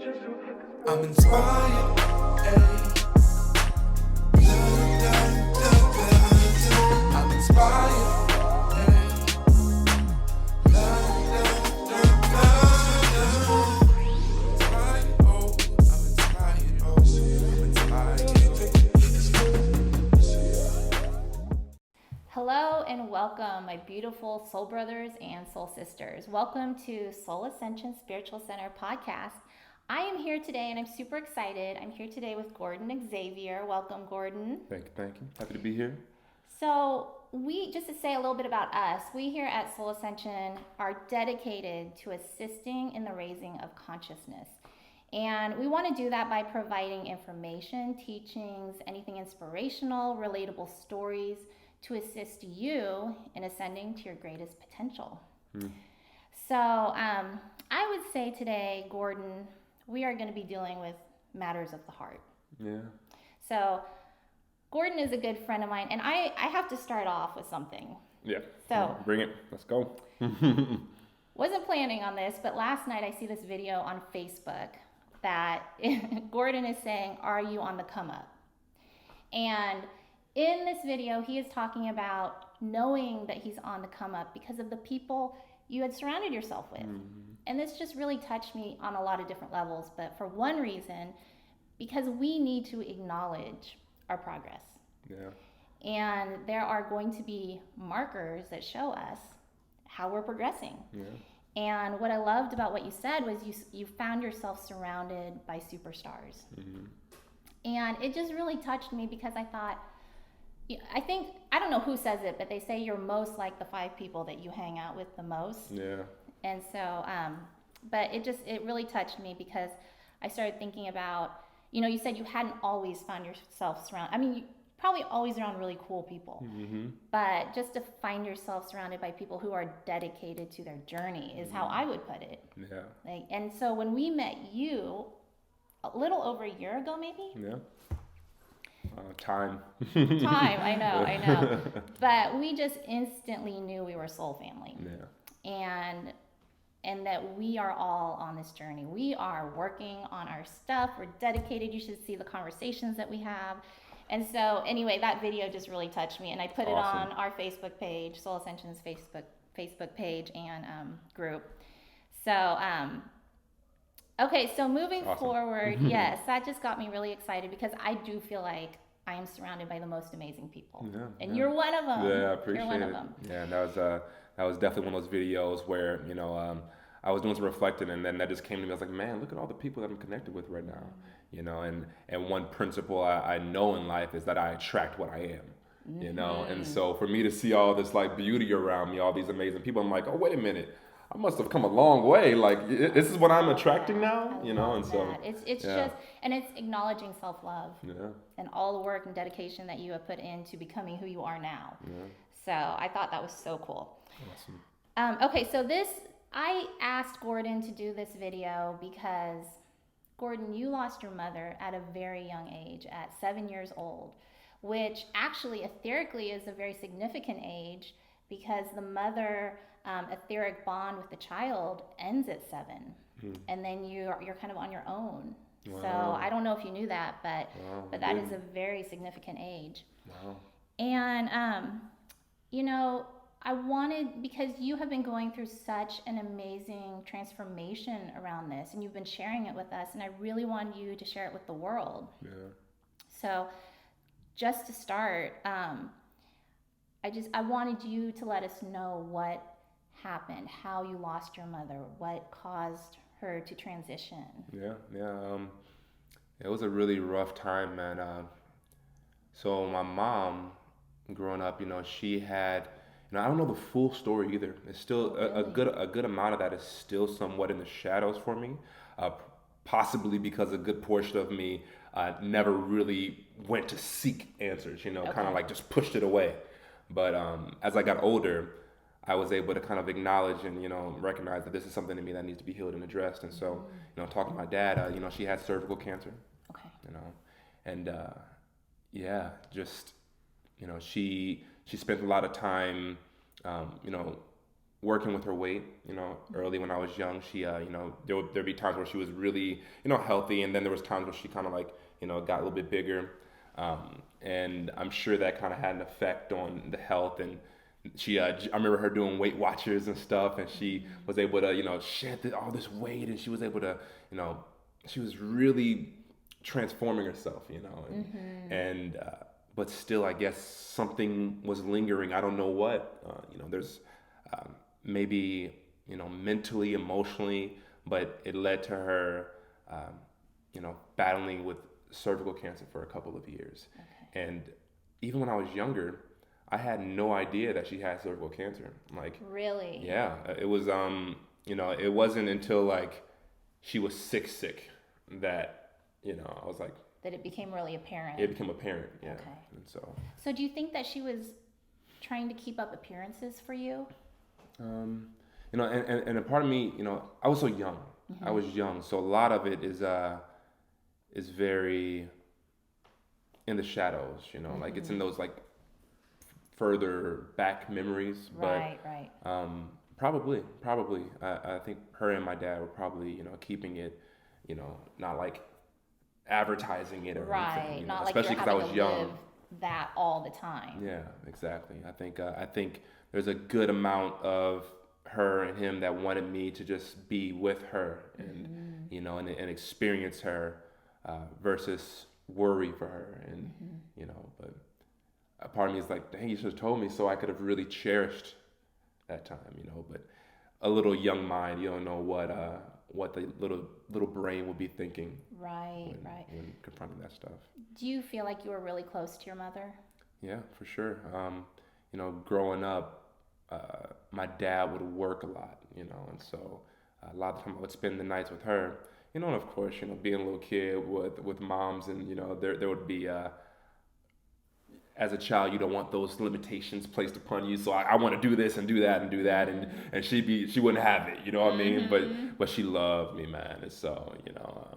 I'm inspired, ayy. I'm inspired, ayy. Hello and welcome, my beautiful soul brothers and soul sisters. Welcome to Soul Ascension Spiritual Center podcast. I am here today and I'm super excited. I'm here today with Gordon Xavier. Welcome, Gordon. Thank you. Happy to be here. So just to say a little bit about us, we here at Soul Ascension are dedicated to assisting in the raising of consciousness. And we want to do that by providing information, teachings, anything inspirational, relatable stories to assist you in ascending to your greatest potential. So I would say today, Gordon, we are going to be dealing with matters of the heart. Yeah. So Gordon is a good friend of mine, and I have to start off with something. Yeah. So bring it. Let's go. Wasn't planning on this, but last night I see this video on Facebook that Gordon is saying, "Are you on the come up?" And in this video, he is talking about knowing that he's on the come up because of the people you had surrounded yourself with. And this just really touched me on a lot of different levels. But for one reason, because we need to acknowledge our progress. Yeah. And there are going to be markers that show us how we're progressing. Yeah. And what I loved about what you said was you found yourself surrounded by superstars. And it just really touched me because I thought, I don't know who says it, but they say you're most like the 5 people that you hang out with the most. Yeah. And so, but it really touched me because I started thinking about, you said you hadn't always found yourself surrounded. I mean, you probably always around really cool people, but just to find yourself surrounded by people who are dedicated to their journey is how I would put it. Yeah. And so when we met you a little over a year ago, maybe? Yeah. Time. I know. But we just instantly knew we were soul family. Yeah. And that we are all on this journey. We are working on our stuff. We're dedicated. You should see the conversations that we have. And so anyway, that video just really touched me. And I put it on our Facebook page, Soul Ascension's Facebook page and group. So, okay, so moving forward, yes, that just got me really excited because I do feel like I am surrounded by the most amazing people. Yeah, and you're one of them. Yeah, I appreciate You're one it. of them. Yeah, and that was definitely one of those videos where, I was doing some reflecting and then that just came to me. I was like, man, look at all the people that I'm connected with right now. And one principle I know in life is that I attract what I am. And so for me to see all this like beauty around me, all these amazing people, I'm like, oh, wait a minute. I must have come a long way. Like this is what I'm attracting now, and so it's just, and it's acknowledging self-love yeah. and all the work and dedication that you have put into becoming who you are now. Yeah. So I thought that was so cool. Awesome. Okay, so I asked Gordon to do this video because Gordon, you lost your mother at a very young age, at 7 years old, which actually etherically is a very significant age because the mother etheric bond with the child ends at 7, and then you're kind of on your own. Wow. So I don't know if you knew that, but that is a very significant age. Wow. And I wanted, because you have been going through such an amazing transformation around this, and you've been sharing it with us, and I really wanted you to share it with the world. Yeah. So just to start, I wanted you to let us know what happened, how you lost your mother, what caused her to transition. Yeah. It was a really rough time, man. So my mom, growing up, she had, I don't know the full story either. It's still a good amount of that is still somewhat in the shadows for me. Possibly because a good portion of me never really went to seek answers, kind of like just pushed it away. But as I got older, I was able to kind of acknowledge and, recognize that this is something in me that needs to be healed and addressed. And so, talking to my dad, she had cervical cancer. Okay. And she spent a lot of time, working with her weight. You know, early when I was young, she, you know, there'd be times where she was really, you know, healthy, and then there was times where she kind of like, you know, got a little bit bigger, and I'm sure that kind of had an effect on the health. And she, I remember her doing Weight Watchers and stuff, and she was able to, you know, shed all this weight, and she was able to, you know, she was really transforming herself, you know, and but still, I guess something was lingering. I don't know what. You know, there's maybe, you know, mentally, emotionally, but it led to her, you know, battling with cervical cancer for a couple of years. Okay. And even when I was younger, I had no idea that she had cervical cancer. Like, Really? yeah, it was, you know, it wasn't until like she was sick that, you know, I was like, That it became really apparent. it became apparent. Yeah. Okay. And so, So do you think that she was trying to keep up appearances for you? you know, and a part of me, you know, I was so young. I was young, so a lot of it is very in the shadows. You know, like it's in those like further back memories. Right, right. But probably, I think her and my dad were probably, you know, keeping it, you know, not like advertising it or Right. anything. You know, Not like especially you're because I having was to young. live that all the time. Yeah, exactly. I think there's a good amount of her and him that wanted me to just be with her and you know and experience her versus worry for her and you know. But a part of me is like, dang, you should have told me so I could have really cherished that time, you know. But a little young mind, you don't know what the little brain will be thinking Right, right. when confronting that stuff. Do you feel like you were really close to your mother? Yeah, for sure. You know, growing up, my dad would work a lot, you know, and so a lot of the time I would spend the nights with her, you know, and of course, you know, being a little kid with moms, and you know, there would be as a child, you don't want those limitations placed upon you. So I want to do this and do that and do that, and she wouldn't have it, you know what I mean? But she loved me, man, and so you know,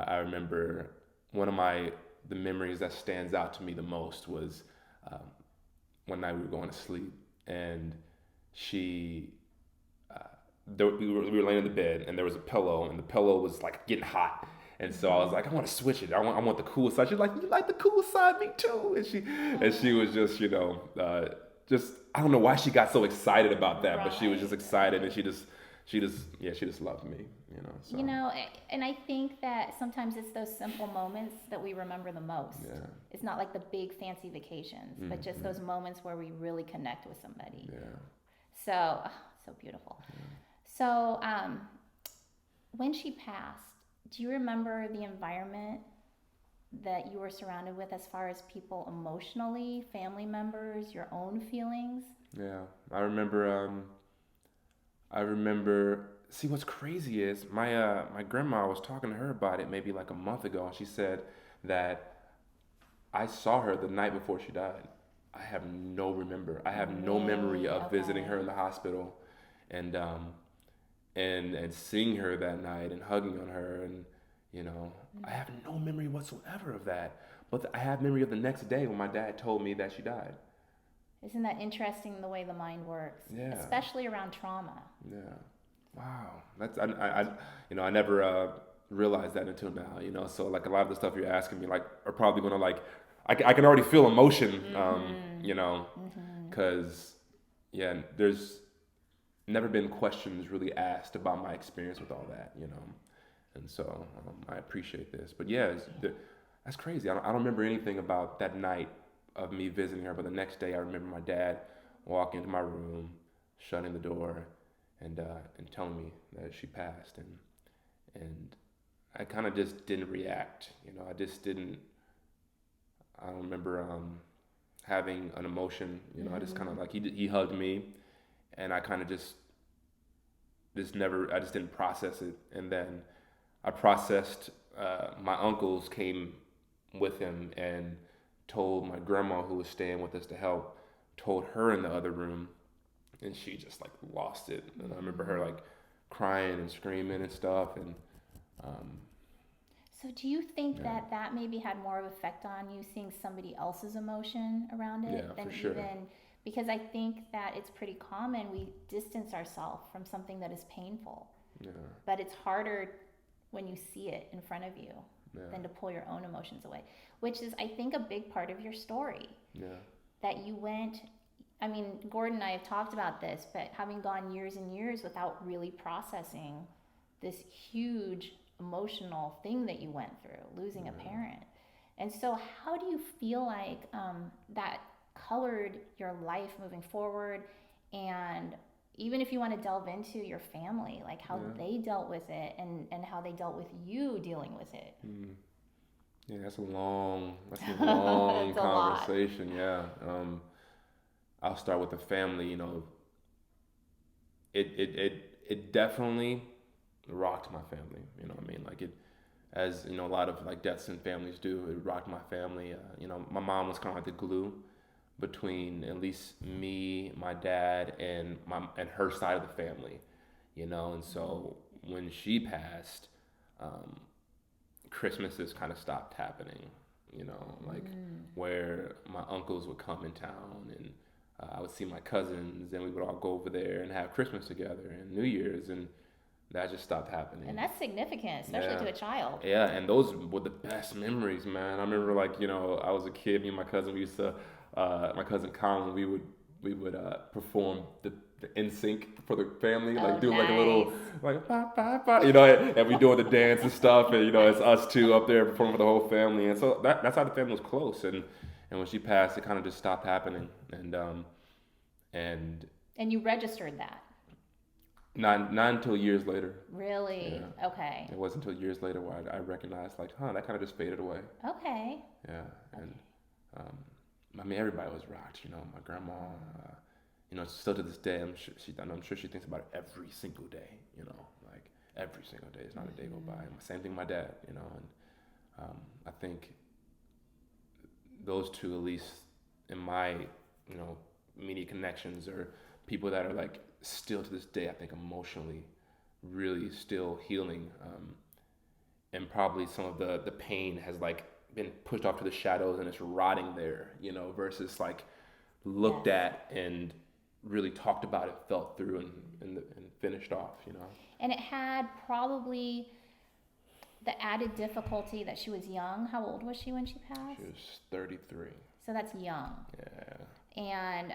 I remember one of the memories that stands out to me the most was one night we were going to sleep, and she, we were laying in the bed, and there was a pillow, and the pillow was like getting hot, and so I was like, I want to switch it. I want the cool side. She's like, you like the cool side, me too. And she was just, you know, just I don't know why she got so excited about that, but she was just excited, and she just loved me, you know. So. You know, and I think that sometimes it's those simple moments that we remember the most. Yeah. It's not like the big fancy vacations, but just those moments where we really connect with somebody. Yeah. So, so beautiful. So, when she passed, do you remember the environment that you were surrounded with as far as people emotionally, family members, your own feelings? Yeah, I remember. See, what's crazy is my grandma, was talking to her about it maybe like a month ago, and she said that I saw her the night before she died. I have no memory of visiting her in the hospital, and seeing her that night and hugging on her, and you know, I have no memory whatsoever of that. But I have memory of the next day when my dad told me that she died. Isn't that interesting the way the mind works? Yeah. Especially around trauma. Yeah. Wow. That's I you know, I never realized that until now, you know. So like a lot of the stuff you're asking me like are probably going to like I can already feel emotion you know, cuz yeah, there's never been questions really asked about my experience with all that, you know. And so I appreciate this. But yeah, that's crazy. I don't remember anything about that night of me visiting her, but the next day I remember my dad walking into my room, shutting the door, and telling me that she passed, and I kind of just didn't react, you know. I don't remember having an emotion, you know. I just kind of like he hugged me, and I kind of just didn't process it, and then I processed. My uncles came with him and told my grandma, who was staying with us to help, told her in the other room, and she just like lost it. And I remember her like crying and screaming and stuff. And so do you think that maybe had more of an effect on you, seeing somebody else's emotion around it Yeah, than for sure. even because I think that it's pretty common we distance ourselves from something that is painful. Yeah. But it's harder when you see it in front of you Yeah. than to pull your own emotions away, which is, I think, a big part of your story. Yeah. That you went, I mean, Gordon and I have talked about this, but having gone years and years without really processing this huge emotional thing that you went through, losing a parent. And so, how do you feel like that colored your life moving forward? And even if you want to delve into your family, like how they dealt with it and how they dealt with you dealing with it. Yeah, that's a long conversation. Yeah. I'll start with the family. You know, it definitely rocked my family. You know what I mean? Like it, as you know, a lot of like deaths in families do. It rocked my family. You know, my mom was kind of like the glue between at least me, my dad, and her side of the family. You know, and so when she passed, Christmases kind of stopped happening. You know, like where my uncles would come in town and I would see my cousins and we would all go over there and have Christmas together and New Year's, and that just stopped happening. And that's significant, especially to a child. Yeah, and those were the best memories, man. I remember, like, you know, I was a kid, me and my cousin, we used to, my cousin Colin, we would perform the NSYNC for the family, like do like a little, like, ba, ba, ba, you know, and we doing the dance and stuff, and, you know, it's us two up there performing for the whole family, and so that's how the family was close, and when she passed, it kind of just stopped happening, and you registered that? Not until years later. Really? Yeah. Okay. It wasn't until years later where I recognized, like, that kind of just faded away. Okay. Yeah, and I mean, everybody was rocked. You know, my grandma. You know, still to this day, I'm sure she thinks about it every single day. You know, like every single day. It's not a day go by. Same thing, with my dad. You know, and I think those two, at least in my, you know, media connections, or people that are like still to this day, I think emotionally really still healing, and probably some of the pain has like been pushed off to the shadows and it's rotting there, you know, versus like looked at and really talked about it, felt through and finished off, you know. And it had probably the added difficulty that she was young. How old was she when she passed? She was 33. So that's young. Yeah. And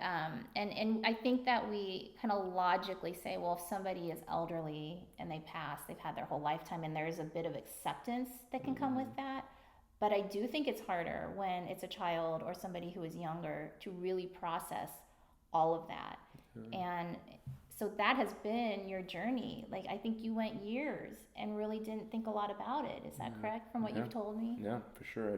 I think that we kind of logically say, well, if somebody is elderly and they pass, they've had their whole lifetime, and there's a bit of acceptance that can come with that. But I do think it's harder when it's a child or somebody who is younger to really process all of that. And so that has been your journey. Like, I think you went years and really didn't think a lot about it. Is that correct from what you've told me? Yeah, for sure.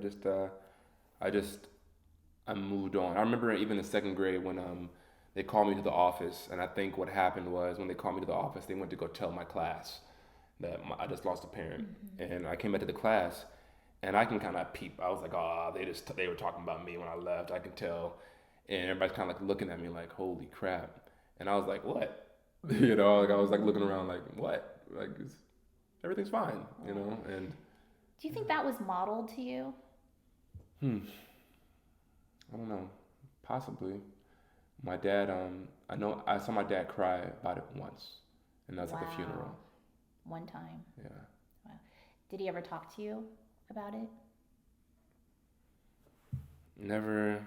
I moved on. I remember even in second grade when they called me to the office, and I think what happened was when they called me to the office, they went to go tell my class that I just lost a parent, and I came back to the class, and I can kind of peep. I was like, oh, they were talking about me when I left. I can tell, and everybody's kind of like looking at me like, holy crap, and I was like, what? You know, like I was like looking around like, what? Like everything's fine, you know, and. Do you think that was modeled to you? I don't know. Possibly. My dad, I know I saw my dad cry about it once, and that was at the funeral. One time. Yeah. Wow. Did he ever talk to you about it? Never.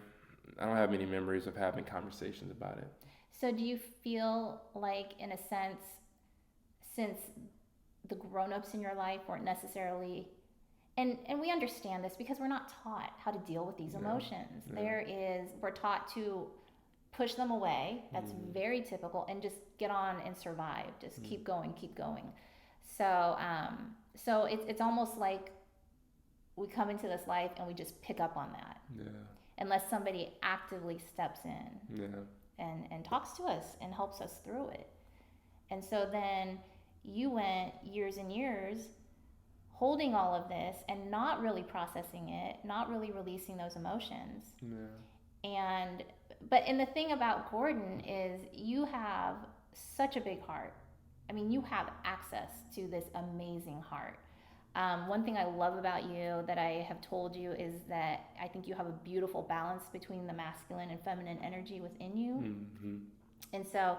I don't have many memories of having conversations about it. So do you feel like, in a sense, since the grown-ups in your life weren't necessarily, and we understand this because we're not taught how to deal with these emotions. We're taught to push them away. That's very typical, and just get on and survive. Just keep going. So it's almost like we come into this life and we just pick up on that. Yeah. Unless somebody actively steps in. Yeah. And talks to us and helps us through it. And so then you went years and years holding all of this and not really processing it, not really releasing those emotions. Yeah. But the thing about Gordon is you have such a big heart. I mean, you have access to this amazing heart. One thing I love about you that I have told you is that I think you have a beautiful balance between the masculine and feminine energy within you. Mm-hmm. And so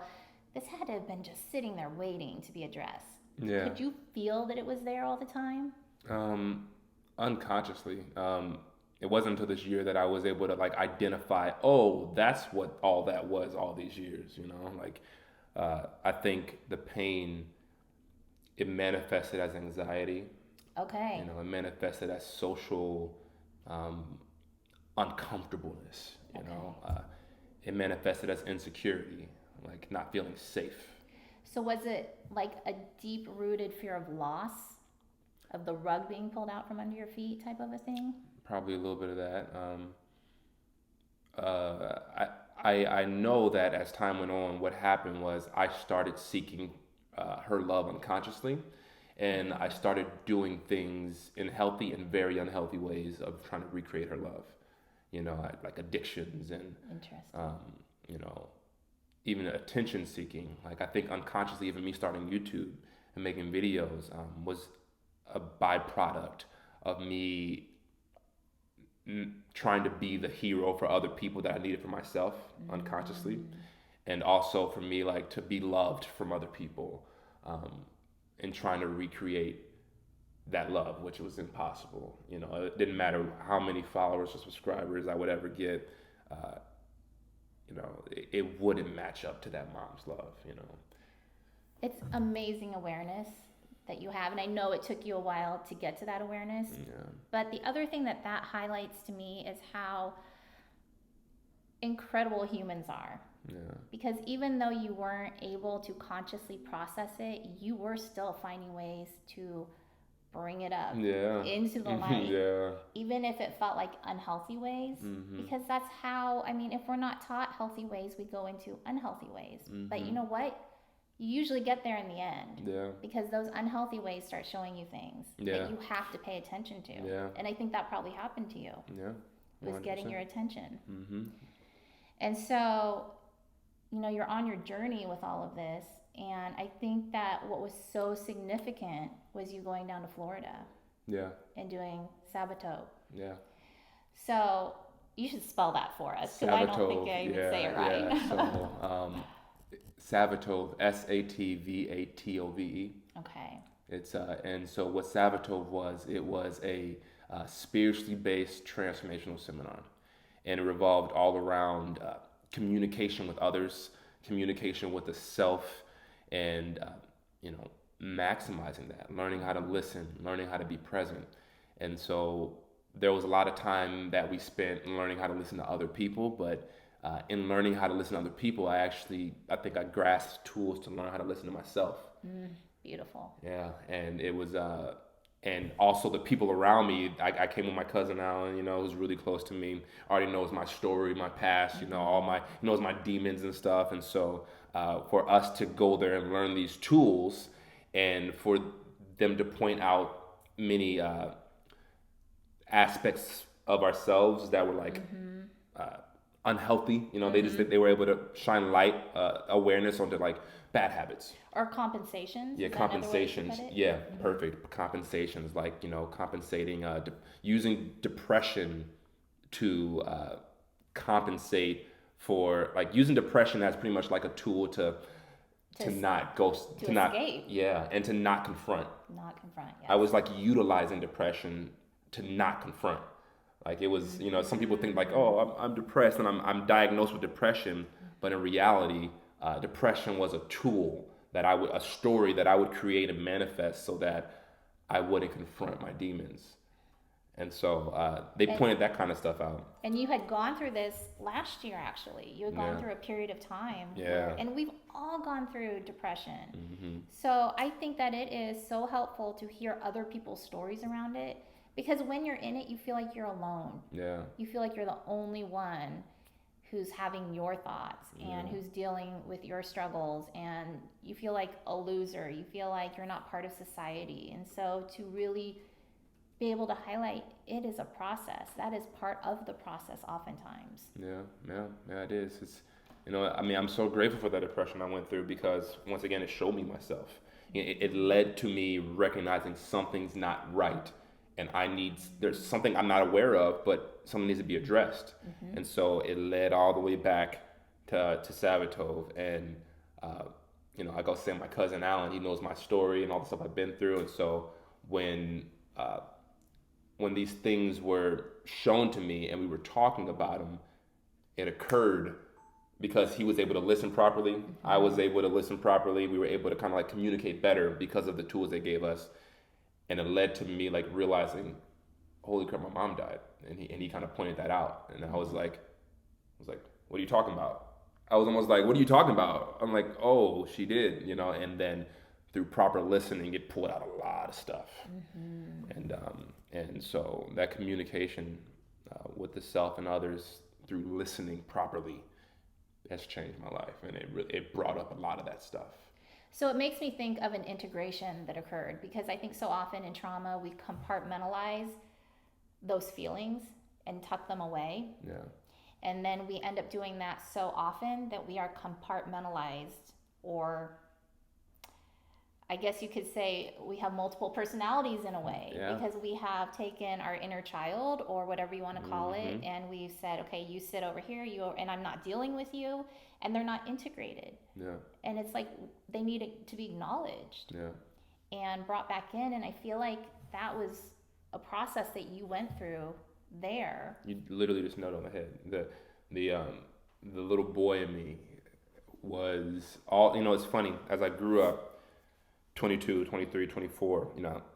this had to have been just sitting there waiting to be addressed. Yeah. Could you feel that it was there all the time? Unconsciously. It wasn't until this year that I was able to like identify, oh, that's what all that was all these years, you know? Like, I think the pain, it manifested as anxiety. Okay. You know, it manifested as social uncomfortableness, you Okay. know? It manifested as insecurity, like not feeling safe. So was it like a deep rooted fear of loss, of the rug being pulled out from under your feet type of a thing? Probably a little bit of that. I know that as time went on, what happened was I started seeking her love unconsciously, and I started doing things in healthy and very unhealthy ways of trying to recreate her love. You know, like addictions and Interesting. you know, even attention seeking. Like I think unconsciously, even me starting YouTube and making videos was a byproduct of me trying to be the hero for other people that I needed for myself unconsciously, and also for me like to be loved from other people, and trying to recreate that love, which was impossible. You know, it didn't matter how many followers or subscribers I would ever get. You know, it wouldn't match up to that mom's love. You know. It's amazing awareness that you have, and I know it took you a while to get to that awareness. Yeah. But the other thing that highlights to me is how incredible humans are. Yeah. Because even though you weren't able to consciously process it, you were still finding ways to bring it up Yeah. into the light, Yeah. even if it felt like unhealthy ways. Mhm. Because that's how, I mean, if we're not taught healthy ways, we go into unhealthy ways. But you know what? You usually get there in the end. Yeah. Because those unhealthy ways start showing you things Yeah. that you have to pay attention to. Yeah. And I think that probably happened to you. Yeah. It was getting your attention. Mm-hmm. And so, you know, you're on your journey with all of this. And I think that what was so significant was you going down to Florida Yeah. and doing Sabato. Yeah. So you should spell that for us because I don't think I even say it right. Yeah. So, Savatove, Satvatove. Okay. It's and so what Savatove was, it was a spiritually based transformational seminar, and it revolved all around communication with others, communication with the self, and you know, maximizing that, learning how to listen, learning how to be present. And so there was a lot of time that we spent learning how to listen to other people, but in learning how to listen to other people, I think I grasped tools to learn how to listen to myself. Beautiful. Yeah, and it was, and also the people around me. I came with my cousin Alan, you know, who's really close to me. Already knows my story, my past, you know, knows my demons and stuff. And so, for us to go there and learn these tools, and for them to point out many aspects of ourselves that were like unhealthy, you know, they were able to shine light, awareness onto like bad habits. Or compensations. Yeah, Is that another way to compensations. put it? Yeah, perfect. Compensations, like, you know, compensating, using depression to compensate for, like, using depression as pretty much like a tool to not go, to not, escape. yeah, and to not confront. Not confront. Yes. I was like utilizing depression to not confront. Like it was, you know, some people think like, oh, I'm depressed and I'm diagnosed with depression, but in reality, depression was a tool a story that I would create and manifest so that I wouldn't confront my demons. And so they pointed that kind of stuff out. And you had gone through this last year, actually. You had gone Yeah. through a period of time. Yeah. And we've all gone through depression. Mm-hmm. So I think that it is so helpful to hear other people's stories around it. Because when you're in it, you feel like you're alone. Yeah. You feel like you're the only one who's having your thoughts and who's dealing with your struggles, and you feel like a loser. You feel like you're not part of society. And so to really be able to highlight it is a process. That is part of the process oftentimes. Yeah, it is. It's, you know, I mean, I'm so grateful for that depression I went through because once again, it showed me myself. it led to me recognizing something's not right, and there's something I'm not aware of, but something needs to be addressed. And so it led all the way back to Savatove, and I go say my cousin Alan, he knows my story and all the stuff I've been through, and so when these things were shown to me and we were talking about them, it occurred because he was able to listen properly. I was able to listen properly. We were able to kind of like communicate better because of the tools they gave us. And it led to me like realizing, holy crap, my mom died. And he kind of pointed that out. And I was like, what are you talking about? I was almost like, what are you talking about? I'm like, oh, she did, and then through proper listening, it pulled out a lot of stuff. And so that communication with the self and others through listening properly has changed my life, and it brought up a lot of that stuff. So it makes me think of an integration that occurred, because I think so often in trauma we compartmentalize those feelings and tuck them away. Yeah. And then we end up doing that so often that we are compartmentalized, or I guess you could say we have multiple personalities in a way, because we have taken our inner child, or whatever you want to call it, and we've said, okay, you sit over here, and I'm not dealing with you, and they're not integrated. Yeah. And it's like they need to be acknowledged. Yeah. And brought back in, and I feel like that was a process that you went through there. You literally just nailed it on the head. The little boy in me was all, it's funny, as I grew up, 22, 23, 24,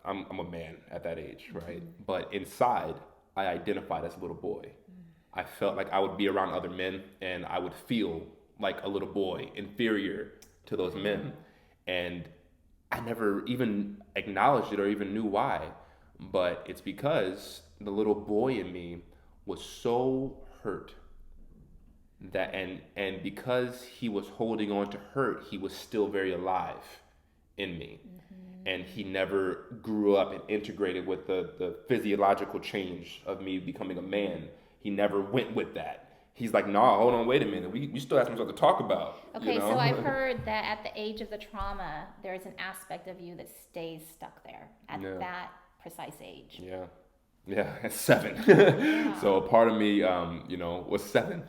I'm a man at that age, right? But inside, I identified as a little boy. I felt like I would be around other men and I would feel like a little boy, inferior to those men. And I never even acknowledged it or even knew why. But it's because the little boy in me was so hurt that, and because he was holding on to hurt, he was still very alive in me. And he never grew up and integrated with the physiological change of me becoming a man. He never went with that. He's like, nah, hold on, wait a minute. We still have some stuff to talk about. Okay, so I've heard that at the age of the trauma, there's an aspect of you that stays stuck there at that precise age. Yeah, at 7. So a part of me, was 7,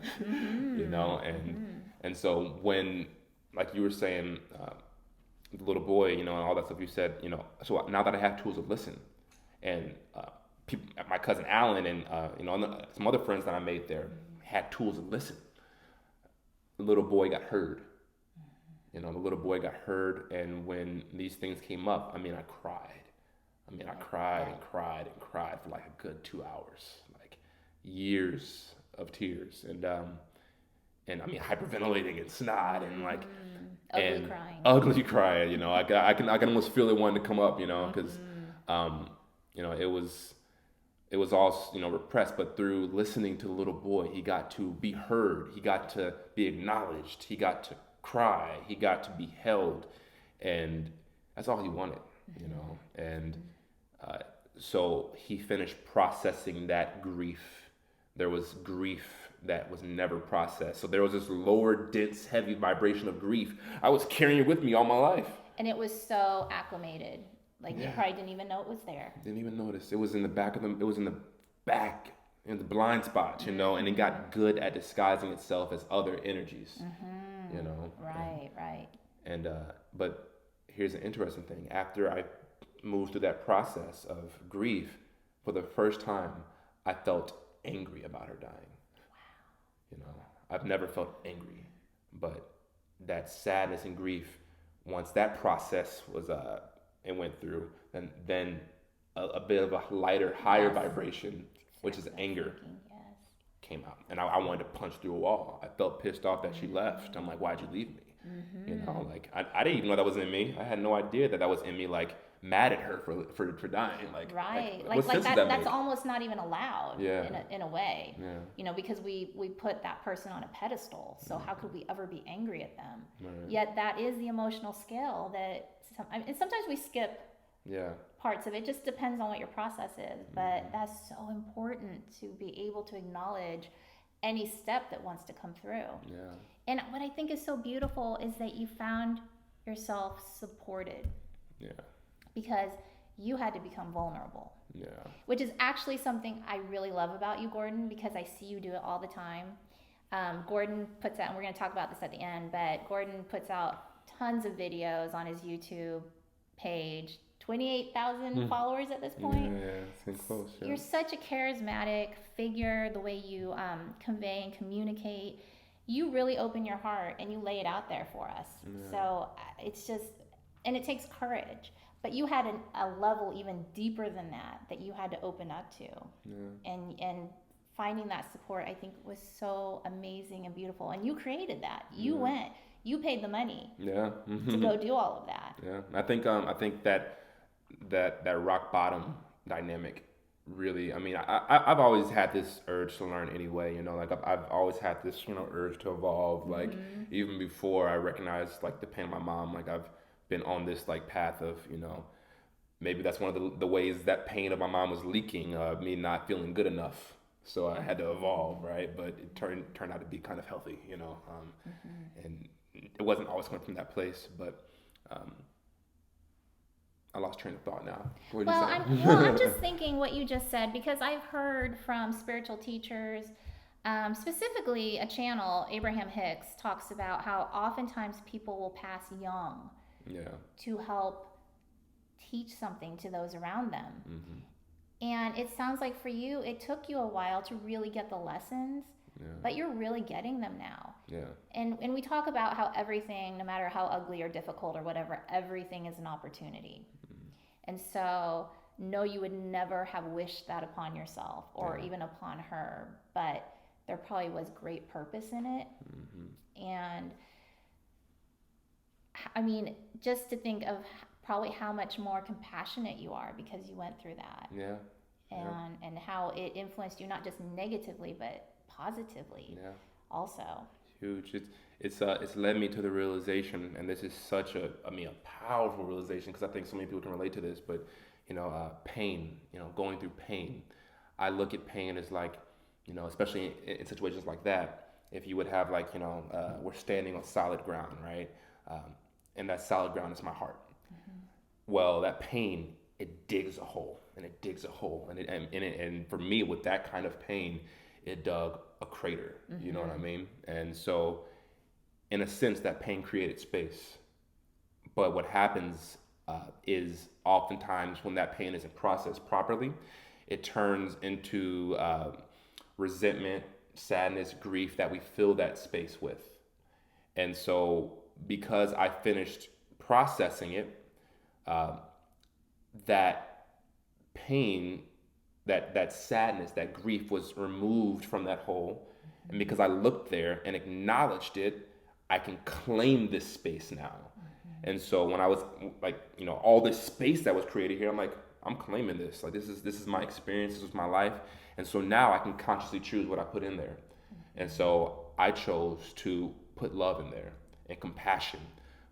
and so when, like you were saying, the little boy, and all that stuff you said, so now that I have tools to listen, and my cousin Alan and, some other friends that I made there had tools to listen. The little boy got heard. The little boy got heard, and when these things came up, I cried. I cried and cried and cried for like a good 2 hours, like years of tears, and hyperventilating and snot and like ugly crying. I can almost feel it wanting to come up, because it was all repressed, but through listening to the little boy, he got to be heard, he got to be acknowledged, he got to cry, he got to be held, and that's all he wanted, and so he finished processing that grief. There was grief that was never processed. So there was this lower, dense, heavy vibration of grief I was carrying with me all my life. And it was so acclimated. Like you probably didn't even know it was there. Didn't even notice. It was in the back of them. It was in the back, in the blind spot, and it got good at disguising itself as other energies, Right. And, but here's an interesting thing. After I moved through that process of grief, for the first time, I felt angry about her dying. Wow. I've never felt angry, but that sadness and grief, once that process was it went through, and then a bit of a lighter, higher vibration, which is anger, came out, and I wanted to punch through a wall. I felt pissed off that she left. I'm like, why'd you leave me? Like I didn't even know that was in me. I had no idea that was in me. Like, mad at her for dying, like that's almost not even allowed in a way, because we put that person on a pedestal, so how could we ever be angry at them? Yet that is the emotional scale that sometimes we skip parts of it. Just depends on what your process is, but that's so important to be able to acknowledge any step that wants to come through. And what I think is so beautiful is that you found yourself supported Yeah. because you had to become vulnerable, Yeah. which is actually something I really love about you, Gordon, because I see you do it all the time. Gordon puts out, and we're going to talk about this at the end, but Gordon puts out tons of videos on his YouTube page. 28,000 followers at this point. Yeah, it's been close. Yeah. You're such a charismatic figure, the way you convey and communicate. You really open your heart and you lay it out there for us. Yeah. So it's just, and it takes courage. But you had a level even deeper than that you had to open up to. Yeah. And finding that support, I think, was so amazing and beautiful. And you created that. You went, you paid the money Yeah. to go do all of that. Yeah. I think that rock bottom dynamic really, I mean, I've always had this urge to learn anyway, you know, like I've always had this, you know, urge to evolve, like even before I recognized like the pain of my mom, like I've been on this like path of, you know, maybe that's one of the ways that pain of my mom was leaking, me not feeling good enough. So I had to evolve, right? But it turned out to be kind of healthy, you know, and it wasn't always coming from that place, but I lost train of thought now. What did you say? I'm just thinking what you just said, because I've heard from spiritual teachers, specifically a channel, Abraham Hicks, talks about how oftentimes people will pass young Yeah. to help teach something to those around them. And it sounds like for you, it took you a while to really get the lessons, but you're really getting them now. Yeah. And we talk about how everything, no matter how ugly or difficult or whatever, everything is an opportunity. And so, no, you would never have wished that upon yourself or even upon her, but there probably was great purpose in it. And I mean, just to think of probably how much more compassionate you are because you went through that. Yeah. And how it influenced you, not just negatively, but positively also. Huge. It's led me to the realization, and this is such a powerful realization, because I think so many people can relate to this, but you know, pain, you know, going through pain. I look at pain as like, you know, especially in situations like that, if you would have like, you know, we're standing on solid ground, right? And that solid ground is my heart. Well, that pain, it digs a hole, and it digs a hole, and for me, with that kind of pain, it dug a crater. You know what I mean? And so, in a sense, that pain created space. But what happens is oftentimes when that pain isn't processed properly, it turns into resentment, sadness, grief that we fill that space with. And so, because I finished processing it, that pain, that sadness, that grief was removed from that hole. And because I looked there and acknowledged it, I can claim this space now. And so when I was like, you know, all this space that was created here, I'm like, I'm claiming this. Like, this is my experience, this is my life. And so now I can consciously choose what I put in there. And so I chose to put love in there and compassion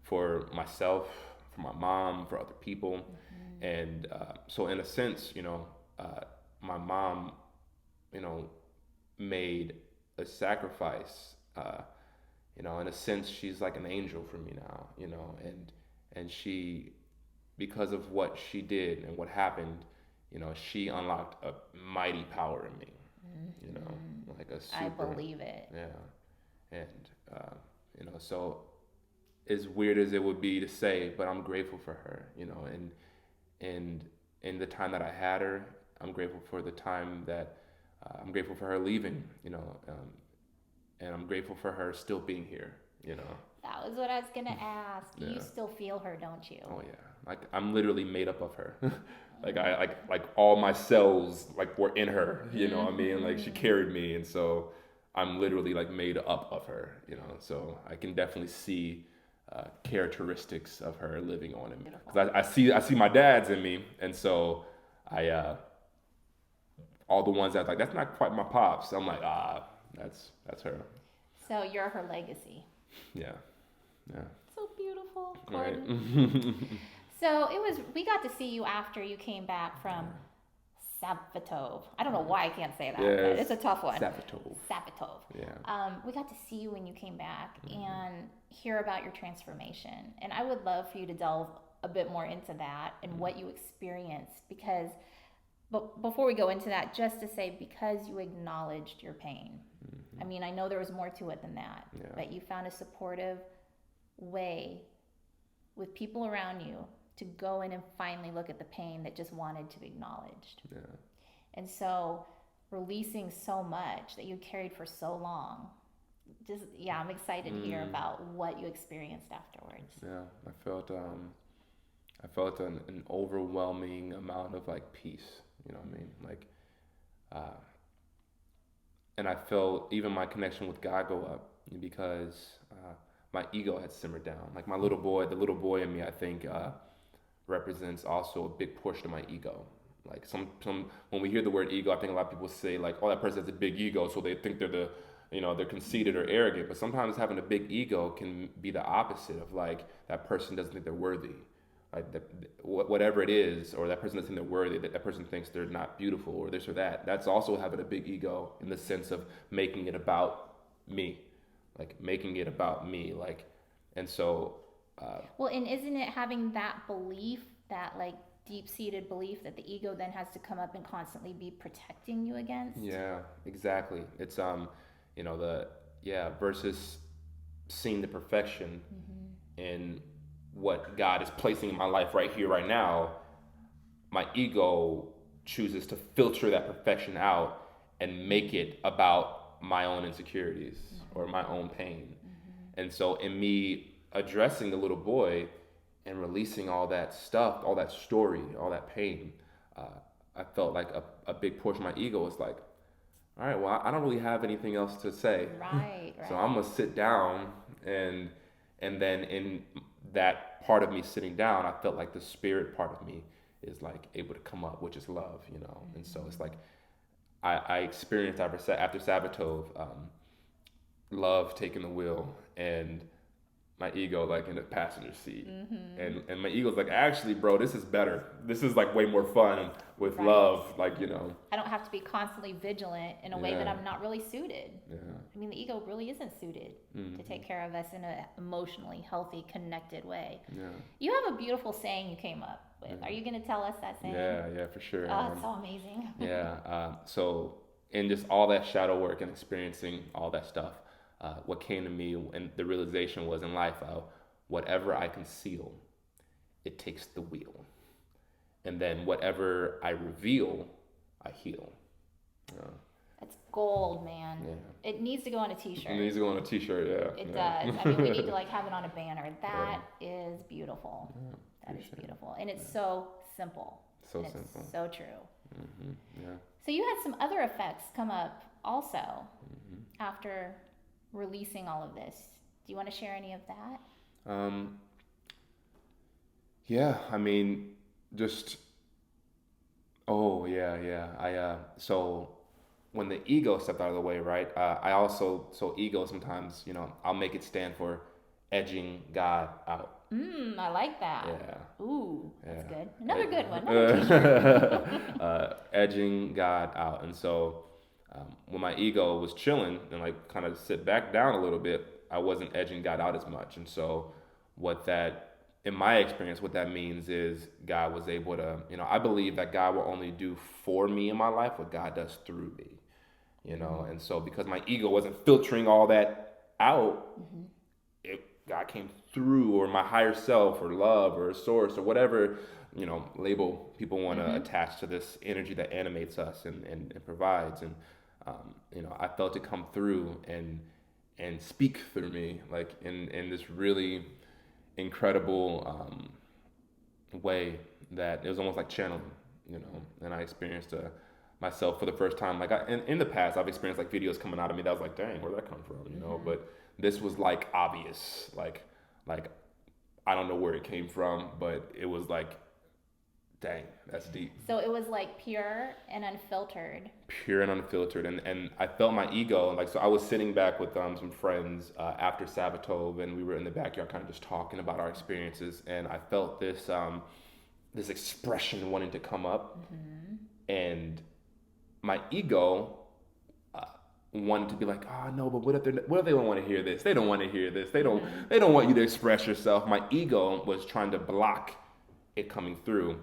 for myself, for my mom, for other people. And so in a sense, you know, my mom, you know, made a sacrifice. You know, in a sense, she's like an angel for me now, you know, and she, because of what she did and what happened, you know, she unlocked a mighty power in me, you know, like a super. I believe it. Yeah. And, you know, so as weird as it would be to say, but I'm grateful for her, you know, and in the time that I had her, I'm grateful for the time that, I'm grateful for her leaving, you know, and I'm grateful for her still being here, you know. That was what I was gonna ask. Yeah. You still feel her, don't you? Oh yeah, like I'm literally made up of her. like all my cells like were in her, you know what I mean? Like she carried me, and so I'm literally like made up of her, you know. So I can definitely see characteristics of her living on in me. Because I see my dad's in me, and so I all the ones that like that's not quite my pops. I'm like that's her. So you're her legacy. Yeah. So beautiful, Right. Gordon. So we got to see you after you came back from Savatov. I don't know why I can't say that, but it's a tough one. Savatov. Yeah. We got to see you when you came back and hear about your transformation. And I would love for you to delve a bit more into that and what you experienced, because but before we go into that, just to say, because you acknowledged your pain. I mean, I know there was more to it than that, but you found a supportive way with people around you to go in and finally look at the pain that just wanted to be acknowledged. Yeah. And so releasing so much that you carried for so long, just, I'm excited to hear about what you experienced afterwards. Yeah, I felt an overwhelming amount of like peace, you know what I mean? Like, and I felt even my connection with God go up because my ego had simmered down. Like the little boy in me, I think, represents also a big portion of my ego. Like some when we hear the word ego, I think a lot of people say like, oh, that person has a big ego, so they think they're they're conceited or arrogant. But sometimes having a big ego can be the opposite of like that person doesn't think they're worthy. Like whatever it is, or that person doesn't think they're worthy, that person thinks they're not beautiful or this or that. That's also having a big ego in the sense of making it about me, like, and so. Well, and isn't it having that belief, that like deep-seated belief that the ego then has to come up and constantly be protecting you against? Yeah, exactly. It's versus seeing the perfection in what God is placing in my life right here, right now. My ego chooses to filter that perfection out and make it about my own insecurities or my own pain. And so in me addressing the little boy and releasing all that stuff, all that story, all that pain, I felt like a big portion of my ego was like, all right, well, I don't really have anything else to say. Right. So I'm gonna sit down, and then in that part of me sitting down, I felt like the spirit part of me is like able to come up, which is love, And so it's like I experienced after Sabatov, love taking the wheel and my ego like in the passenger seat. And my ego's like, actually, bro, this is better. This is like way more fun with love, like, I don't have to be constantly vigilant in a way that I'm not really suited. Yeah. I mean, the ego really isn't suited to take care of us in an emotionally healthy, connected way. Yeah. You have a beautiful saying you came up with. Are you going to tell us that saying? Yeah, for sure. Oh, it's so amazing. So in just all that shadow work and experiencing all that stuff, what came to me and the realization was in life, whatever I conceal, it takes the wheel. And then whatever I reveal, I heal. It's gold, man. Yeah. It needs to go on a t-shirt. It needs to go on a t-shirt, yeah. It does. I mean, we need to like have it on a banner. That is beautiful. That is beautiful. And it's so simple. So it's simple. So true. Yeah. So you had some other effects come up also after releasing all of this. Do you want to share any of that? Yeah, I mean, just, so when the ego stepped out of the way, right, so ego sometimes, I'll make it stand for edging God out. I like that. Yeah. Ooh, that's good. Another good one. Edging God out. And so when my ego was chilling and like kind of sit back down a little bit, I wasn't edging God out as much. And so in my experience, what that means is God was able to, I believe that God will only do for me in my life what God does through me, And so because my ego wasn't filtering all that out, God came through, or my higher self or love or a source or whatever, label people want to attach to this energy that animates us and provides. And, I felt it come through and speak through me, like in this really incredible way that it was almost like channeling, and I experienced myself for the first time. Like in the past, I've experienced like videos coming out of me that was like, dang, where'd that come from, But this was like obvious, like I don't know where it came from, but it was like, dang, that's deep. So it was like pure and unfiltered. And I felt my ego, like, so I was sitting back with some friends after Sabatov, and we were in the backyard kind of just talking about our experiences, and I felt this this expression wanting to come up, and my ego wanted to be like, oh no, but what if they don't want to hear this? They don't want to hear this. They don't want you to express yourself. My ego was trying to block it coming through.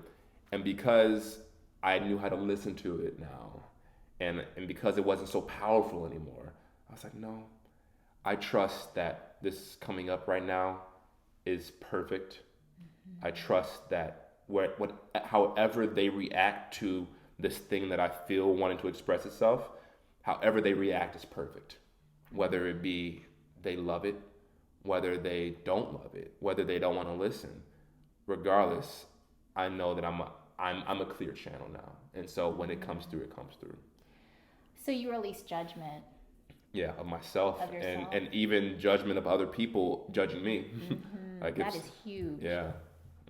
And because I knew how to listen to it now, and because it wasn't so powerful anymore, I was like, no, I trust that this coming up right now is perfect. I trust that however they react to this thing that I feel wanting to express itself, however they react is perfect. Whether it be they love it, whether they don't love it, whether they don't want to listen, regardless, I know that I'm a clear channel now. And so when it comes through, it comes through. So you release judgment. Yeah, of myself, Of yourself. and even judgment of other people judging me. Like That is huge. Yeah.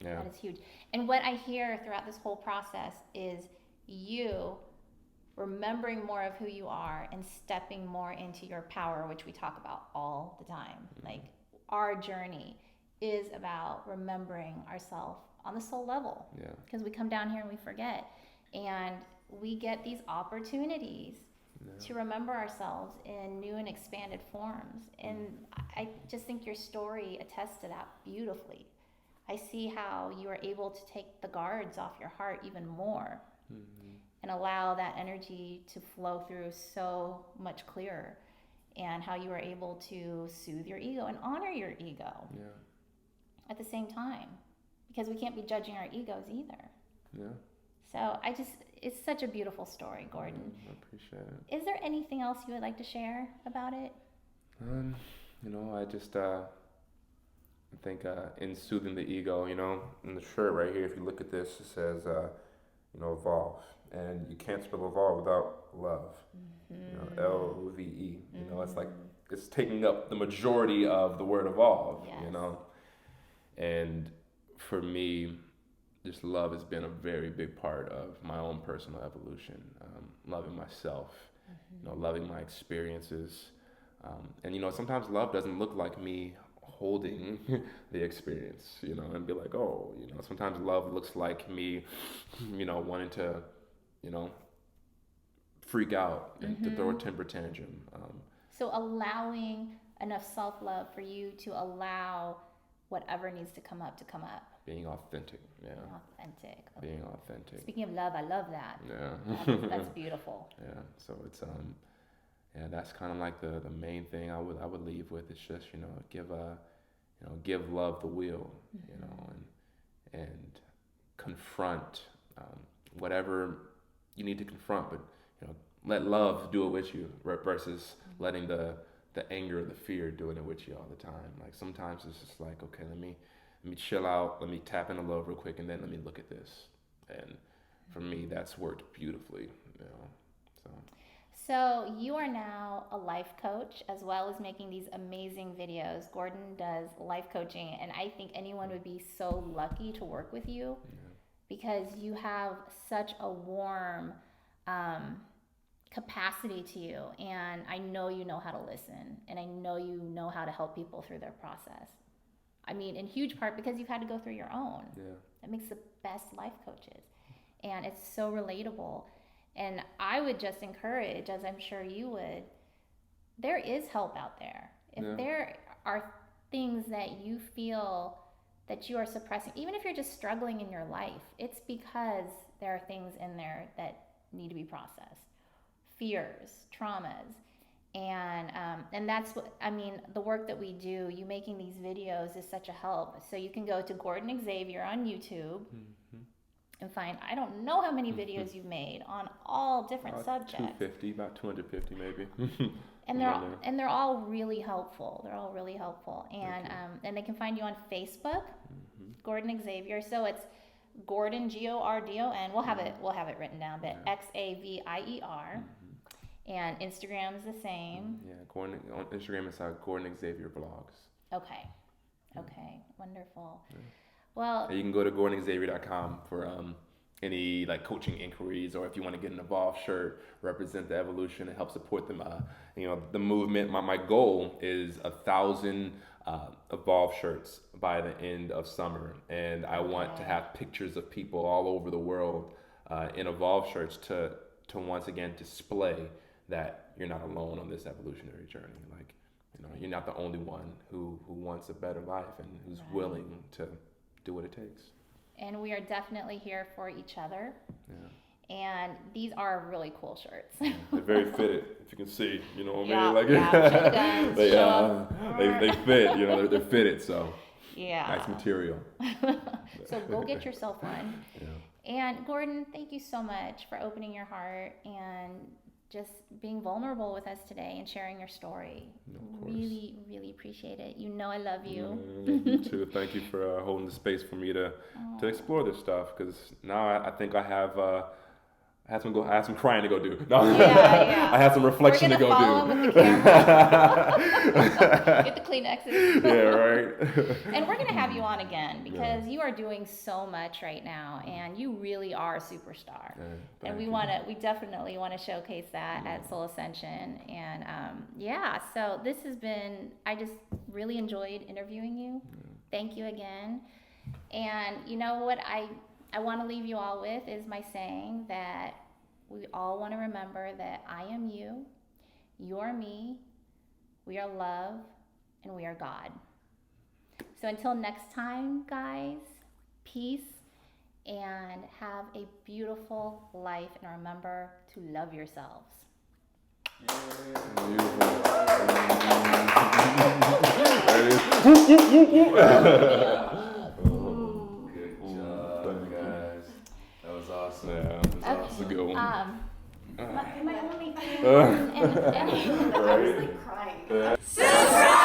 That is huge. And what I hear throughout this whole process is you remembering more of who you are and stepping more into your power, which we talk about all the time. Like our journey is about remembering ourselves on the soul level. Yeah. Because we come down here and we forget. And we get these opportunities to remember ourselves in new and expanded forms. And I just think your story attests to that beautifully. I see how you are able to take the guards off your heart even more and allow that energy to flow through so much clearer, and how you are able to soothe your ego and honor your ego at the same time, because we can't be judging our egos either. Yeah. So it's such a beautiful story, Gordon. I appreciate it. Is there anything else you would like to share about it? I just I think in soothing the ego, in the shirt right here, if you look at this, it says evolve, and you can't spell evolve without love. LOVE. It's like it's taking up the majority of the word evolve. Yes. And for me, just love has been a very big part of my own personal evolution. Loving myself, loving my experiences, and sometimes love doesn't look like me holding the experience, and be like, oh, sometimes love looks like me, wanting to, freak out and to throw a temper tantrum. So allowing enough self-love for you to allow whatever needs to come up. Being authentic, yeah. Authentic. Okay. Being authentic. Speaking of love, I love that. Yeah. That's beautiful. Yeah. So it's that's kind of like the main thing I would leave with. It's just give love the wheel, and confront whatever you need to confront, but let love do it with you versus letting the anger or the fear doing it with you all the time. Like sometimes it's just like, okay, let me chill out, let me tap into love real quick, and then let me look at this. And for me, that's worked beautifully. So you are now a life coach, as well as making these amazing videos. Gordon does life coaching, and I think anyone would be so lucky to work with you because you have such a warm capacity to you, and I know you know how to listen, and I know you know how to help people through their process. I mean, in huge part because you've had to go through your own. Yeah. That makes the best life coaches, and it's so relatable. And I would just encourage, as I'm sure you would, there is help out there. If there are things that you feel that you are suppressing, even if you're just struggling in your life, it's because there are things in there that need to be processed. Fears, traumas, and that's what, the work that we do, you making these videos is such a help. So you can go to Gordon Xavier on YouTube and find, I don't know how many videos you've made on all different subjects. 250, about 250 maybe. And they're all really helpful. And they can find you on Facebook, Gordon Xavier. So it's Gordon, Gordon. We'll have it written down, but Xavier. And Instagram's the same. Yeah, Gordon on Instagram is Gordon Xavier Vlogs. Okay, wonderful. Yeah. Well, you can go to GordonXavier.com for any like coaching inquiries, or if you want to get an Evolve shirt, represent the evolution and help support them. The movement. My goal is 1,000 Evolve shirts by the end of summer, and I want to have pictures of people all over the world in Evolve shirts to once again display that you're not alone on this evolutionary journey. Like, you're not the only one who wants a better life and who's willing to do what it takes. and we are definitely here for each other. Yeah. And these are really cool shirts. They're very fitted, if you can see. You know what Yeah, I mean? yeah, show the guns, they, show 'em. they fit. You know, they're fitted. So Yeah. nice material. So go get yourself one. Yeah. And Gordon, thank you so much for opening your heart and just being vulnerable with us today and sharing your story. Of course. Really, really appreciate it. You know I love you. You too. Thank you for holding the space for me to explore this stuff. Because now I think I have. I had some crying to go do. No. Yeah. I had some reflection to We're go gonna follow do. him with the camera. Get the Kleenexes. Yeah, right. And we're going to have you on again because you are doing so much right now and you really are a superstar. And we definitely want to showcase that at Soul Ascension. And so this has been, I just really enjoyed interviewing you. Thank you again. And you know what I want to leave you all with is my saying that we all want to remember that I am you, you're me, we are love, and we are God. So until next time, guys, peace and have a beautiful life. And remember to love yourselves. That was awesome. Yeah, That's a good one. My only thing, and I was like crying. Subscribe!